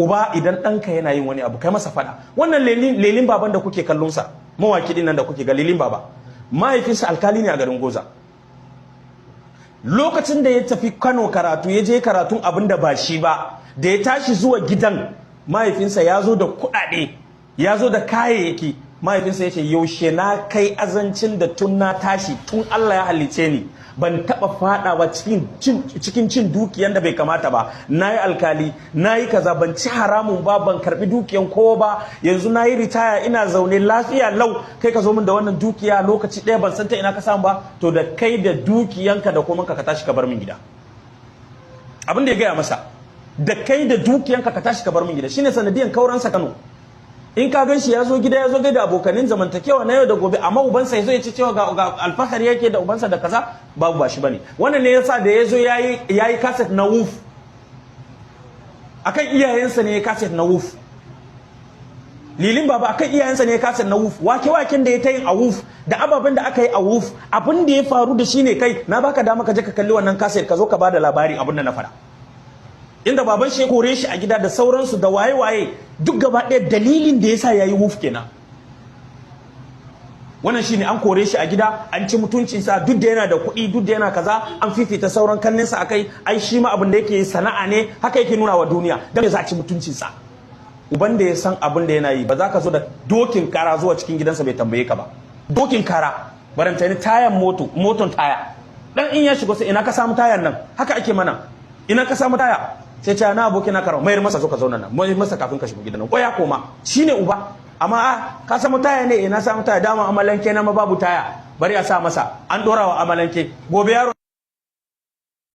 uba idan ɗanka yana yin wani abu kai masa faɗa. Wannan lelin baban da kuke kallon sa mawaki din nan da kuke ga lelin baba mahaifinsa alkali ne a garin Goza. Lokacin da ya tafi Kano karatu ya je karatun abin da ba shi ba, da ya tashi zuwa gidan mahaifinsa ya zo da kuɗaɗe ya zo da kayayyaki. Mahaifinsa ya ce yaushe na kai azancin da tun na tashi tun Allah ya halice ni ban taba fadawa cikin cin dukiyan da bai kamata ba. Nayi alkali, nayi kaza, ban ci haramun ba, ban karbi dukiyan kowa ba. Yanzu nayi ritaya ina zaune lafiya lau, kai ka zo min da wannan dukiya lokaci ɗaya ban san ta ina ka samu ba. To da kai da dukiyanka da komai ka tashi ka bar min gida. Abin da ya gaya masa, da kai da dukiyanka ka tashi ka bar min gida shine sanadiyan kauransa Kano. In ka gan shi ya zo gida ya zo gaida abokanin zamantakewa na yau da gobe, amma ubansa ya zo ya ce cewa ga alfahari yake da ubansa da kaza, babu ba shi bane. Wannan ne yasa da ya zo yayi kaset na wuf akan iyayensa ne ya kaset na wuf. Lilin baba akan iyayensa ne ya kaset na wuf. Wake-waken da ya ta yin a wuf da ababen da aka yi a wuf, abin da ya faru da shi ne kai na baka dama ka je ka kalli wannan kaset ka zo ka bada labari abin da na faɗa. Inda baban shi ya kore shi a gida da sauransu da waye-waye duk gaba ɗaya dalilin da yasa yayi wuf kenan. Wannan shine an kore shi a gida, an ci mutuncinsa duk da yana da kuɗi, duk da yana kaza, an fifita sauran kanninsa akai, ai shi ma abin da yake sana'a ne, haka yake nuna wa duniya, dan me za a ci mutuncinsa. Uban da ya san abin da yana yi, ba za ka zo da dokin kara zuwa cikin gidansa bai tambaye ka ba. Dokin kara, barantani tayan moton taya. Dan in ya shigo sai ina ka samu tayan nan? Haka ake mana. Ina ka samu taya? Sai ce na aboki na karo mayar masa zo ka zauna nan, mayar masa kafin ka shigo gidan nan. Ko ya koma, shine uba. Amma ka samu taya ne, ina samu taya, dama amalanke na ma babu taya, bari a sa masa, an dora wa amalanke. Gobe yaro